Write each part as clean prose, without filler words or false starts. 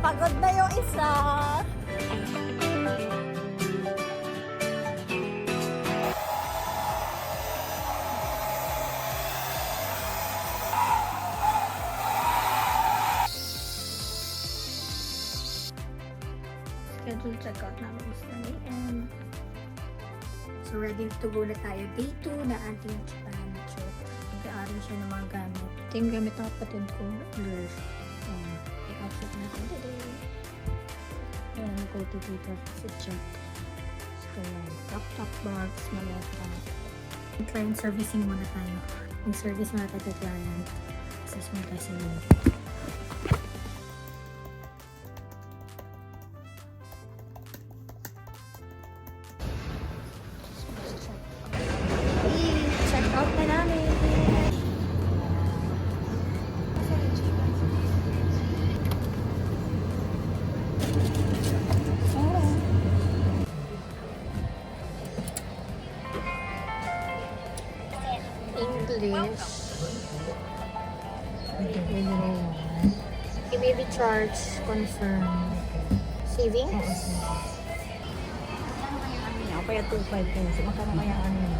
Pagod na yung isa. Schedule checkout namin is 9 AM. So ready to go na tayo. Day 2 na ating Japan trip. Nag-aaral siya ng mga gamit. Ito yung gamit ng kapatid ko. Lurf. I-outfit na tayo today. Ayan, go to dito. Si Jack. So, top box, maleta. Client servicing muna tayo. Yung service muna tayo kay client. Assess muna tayo sa unit. Check out na namin. English. Baby charge confirm. Savings? Kaya 2.5 pesos. Magkano kaya ano yun?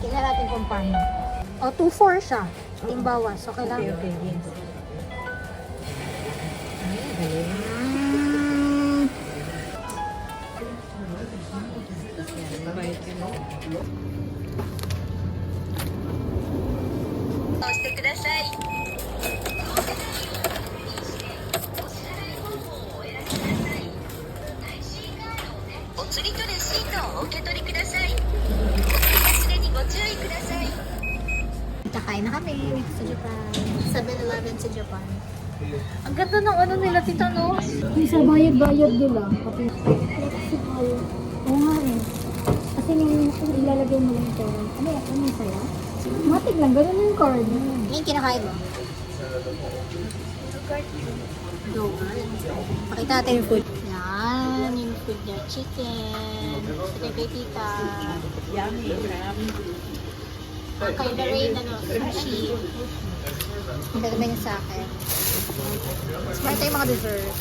Tingnan natin kung paano. O, 2.4 siya. Timbawa. So, kailangan. Okay, yes. Ay, galing. Babayad ka na. Kakain na kami sa Japan. 7-Eleven sa Japan. Ang ganda ng ano nila, tita, no? Yung sa bayad-bayad nila. Pati flexible. Oo nga eh. Kasi yung ilalagay mo lang ito. Ano yung saya? Matig lang, ganun yung card. Yung kinakain mo? Yogurt. Pakita natin yung food. Yan, yung food niya. Chicken. Sige kay tita. Yummy, yummy. Kay the rain, sushi. Ang dalawa niya sa akin. Smart tayo mga desserts.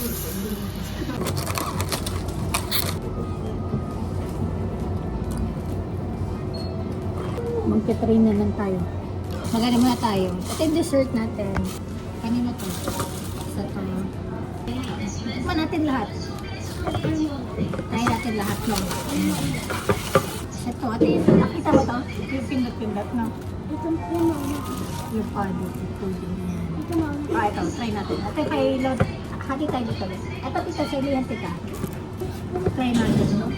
Magte-train na lang tayo. Magaling muna tayo. Ito yung dessert natin. Kanina to. Sa to. Tikman natin lahat. Try natin lahat lang. Ito, ate, nakita mo to? Yung pindot-pindot, no? Yung pado, ito din yan. Ito, try natin. Ito kay Lord, hati tayo dito. Ito, tita, sa yan, tita. Try natin, no?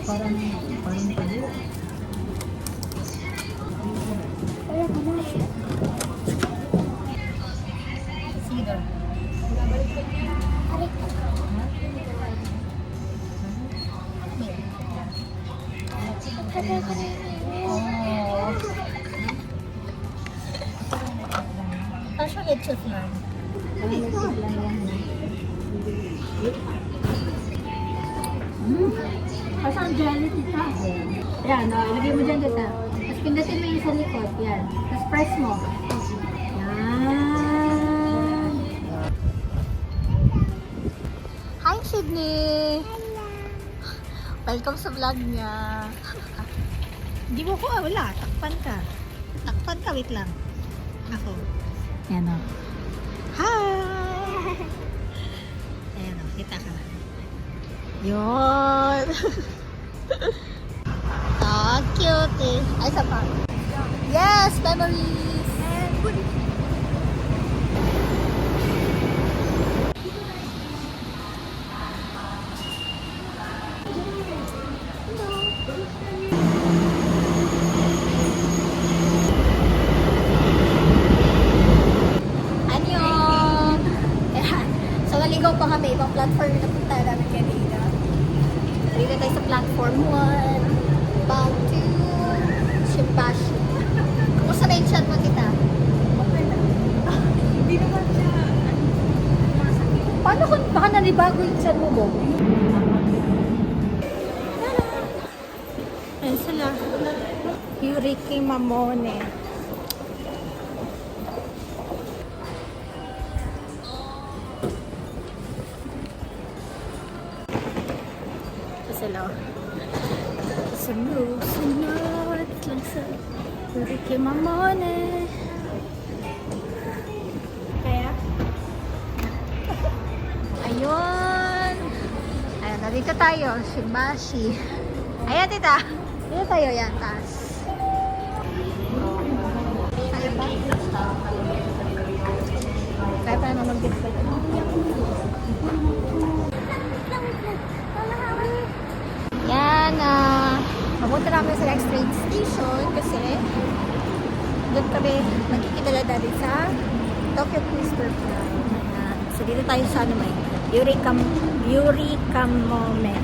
Parang palo. Cedar. Oh. Kasya leche flan. Kasya ang jelly, tita. Yan, ilagay mo dyan, tita. Tapos pindutin mo yung sa likod. Yan. Tapos press mo. Yan. Hi, Sydney! Welcome sa vlog niya. Hindi mo ko, wala. Takpan ka. Takpan ka, wait lang. Ako. Ayan o. Hi! Ayan o, kita ka na. Yun! Oh, cute eh. Ay, isa pa. Yes, memories! And good. Annyeong! Ayan. So, naligaw pa kami. Ibang platform na punta namin kanina. Dito tayo sa platform 1. Bound to Shimbashi. Kumusta na yung chat mo, kita? Okay na. Hindi naman siya. Paano kung baka nanibago yung chat mo mo? Ayan sila. Yuriki Mamone. Sumusunod lang sa Ricky Mamone. Kaya? Ayun! Ayan, nandito tayo. Shibashi. Ayan, tita. Dito tayo yan, taas. Kaya ba? Kaya pa naman mag-display. Yan, mapunta namin sa next train station kasi doon kami magkikilala dati sa Tokyo Cruise Terminal. So dito tayo sa ano may Yurika Moment.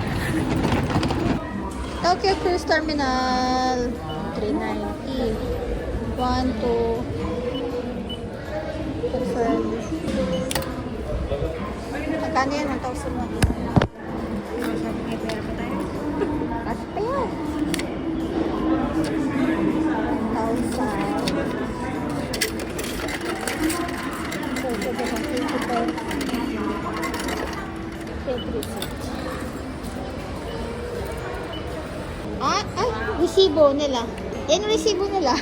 Tokyo Cruise Terminal 390 1, 2 confirm. Magkano yan? 1,001. Kasi pa yan. 1,000. Ay, resibo nila. Yan yung resibo nila.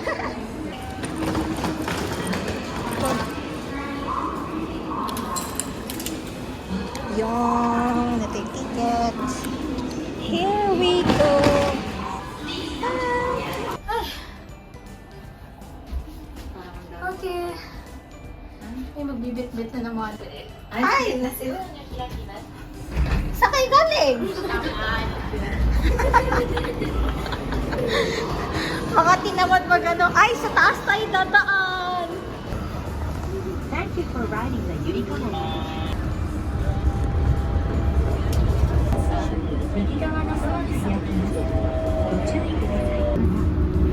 Yung ticket. Here we go. Okay. May magbibit-bit na naman. Ay! Saan kayo galing? Baka tinamad mag-ano. Ay, sa taas tayo dadaan. Thank you for riding the Yurika Moment. 右側の装置を開きます。ご注意ください。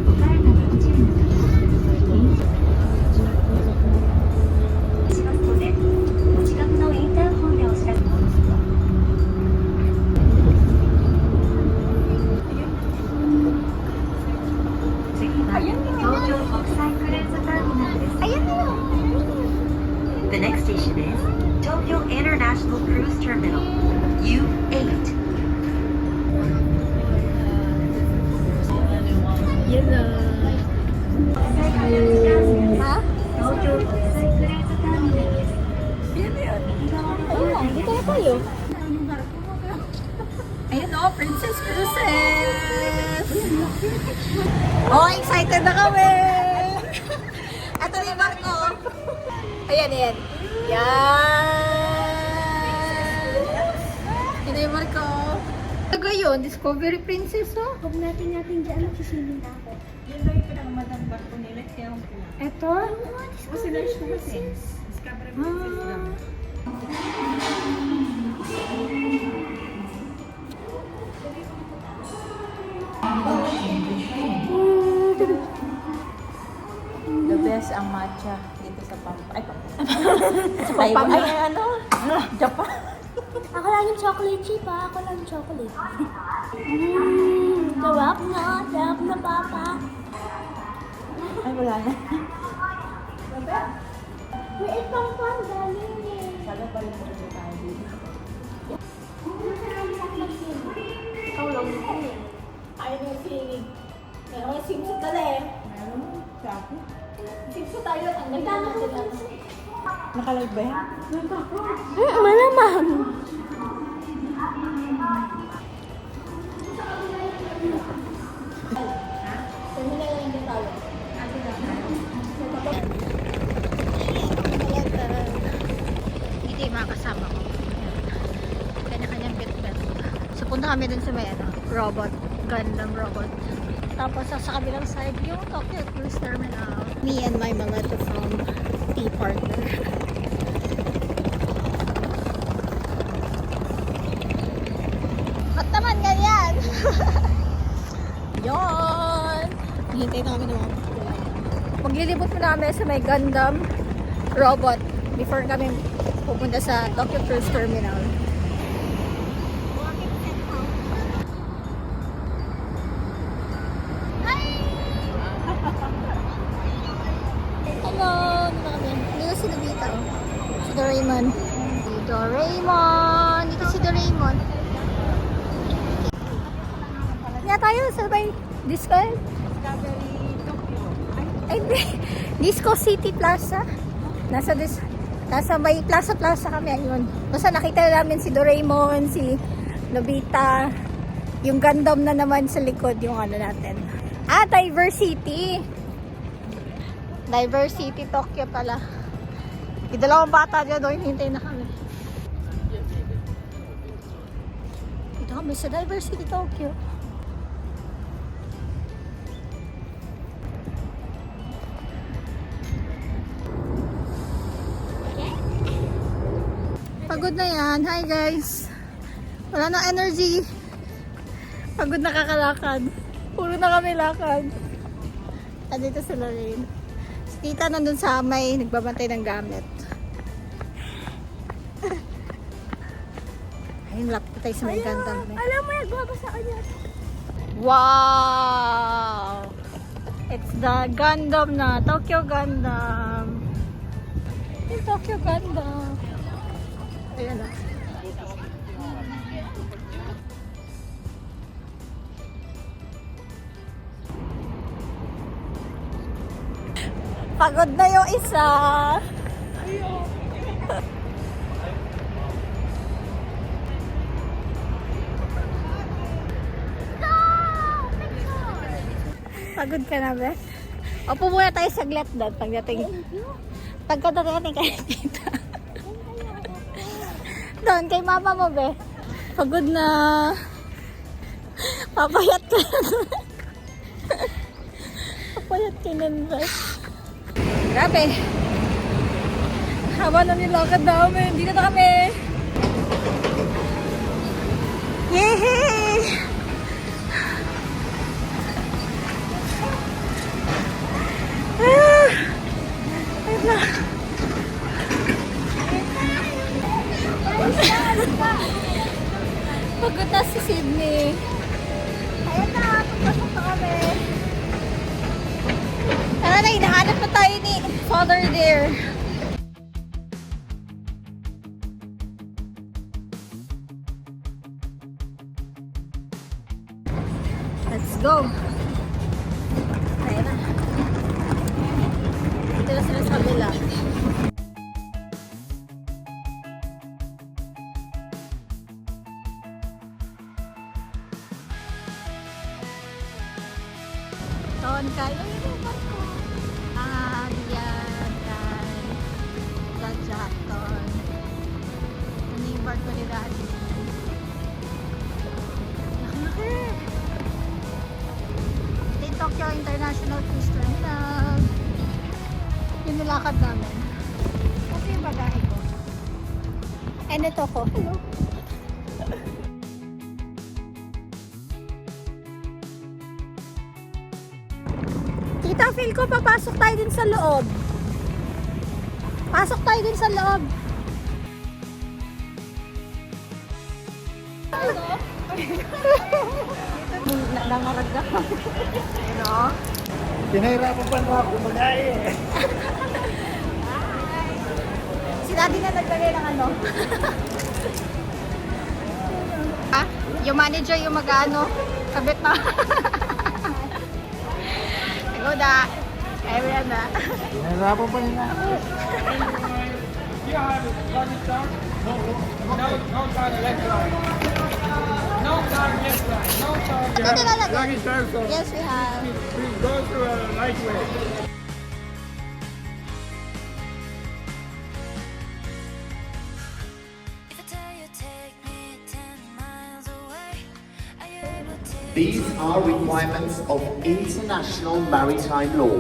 お体ご注意ください。しますので、お近くのインターホンでお知らせください。次は東京国際クルーズターミナルです。Ayan na lang. The next station is Tokyo International Cruise Terminal, U8. Yun na. Ha? Tokyo国際クルーズターミナルです。 Oo, dito na tayo. Ayun o, Princess Cruises! Oh, excited na kami! Ito na yung barko. Ayan, ayan. Yan! Ito yung barko. Taga yun, Discovery Princess, oh. Huwag natin dyan magsisiming ako. Yun daw yung pinakamadang barko nila. Kaya Eto? kasi lunch ko kasi. Discovery Princess lang. The best ang matcha dito sa Pampa. Ay, sa Taiwan. Ay, ano? Japan. Ako lang yung chocolate chip ha. Ako lang yung chocolate. Sarap na papa. Ay, wala na. Wait, pang galing eh. Sabi pa rin sa tayo dito. Ikaw lang yun eh. Ayaw na yung feeling. Meron yung simsot na eh. Meron mo? Sa akin? Simsot tayo. Ang ganda na sila. Nakalive ba yan? Malamang. Terminal lang din tayo. Ito yung mga kasama ko. Kanya-kanyang bit-bit. So punta kami dun sa may robot. Gundam robot. Tapos sa kabilang side yung Tokyo Cruise Terminal. Me and my Malato from Tea Partner. Ba't naman ganyan? Yon! Hintay na kami naman. Maglilibot mo namin sa may Gundam robot before kami pupunta sa Tokyo Cruise Terminal. Hello! Dito kami. Dito si Nobita. Si Doraemon. Si Doraemon! Dito si Doraemon. tayo sa may Disco? Ay, hindi. Disco City Plaza. Nasa may Plaza kami, ayun. Basta nakita namin si Doraemon, si Nobita, yung Gundam na naman sa likod, yung ano natin. Diversity. Diversity Tokyo pala. Yung dalawang bata dyan doon, hintay na kami. Dito kami sa Diversity Tokyo. Pagod na yan. Hi guys. Wala na energy. Pagod na kakalakad. Puro na kami lakad. Andito sa Lorraine. Si tita nandun sa may nagbabantay ng gamit. Ayun, lapit tayo sa may gandang. Alam mo, nagbabasa ka niya. Wow! It's the Gundam na. Tokyo Gundam. Yung Tokyo Gundam. Ayan na. Pagod na yung isa. Pagod ka na, be? Opo muna tayo saglit doon pagkadating kay tita. Doon, kay mama mo, be. Pagod na. Papayat ka na. Papayat ka na, be. Grabe. Haba na nilakad namin. Dito na kami. Yehey! Wait na. Pagod na si Sydney. Ayan na, pagpasok na kami. Tara na, hinahanap na tayo ni Father there. Let's go. Ayan na. Dito na sila sa kabila. Doon kayo yung barko. Yan. Jackton. Ano yung barko ni Daddy? Laki-laki. Ito yung Tokyo International Cruise Terminal. Yung nilakad namin. Kasi yung bagahe ko. And ito ko. Hello. Tita, feel ko papasok tayo din sa loob. Pasok tayo din sa loob. Nangarag na. Ano? Pinahirapan pa na ako mag-aye. Si Daddy na naglagay ng ano. Yung manager yung mag-ano. Kabit na. Goda. Ayan na. Pinahirapan pa na ako. Ito nilalagay. Yes, we have. Please go through a light way. These are requirements of international maritime law.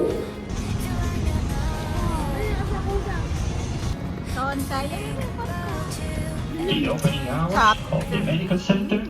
Doon tayo. The opening hours Top. of the medical center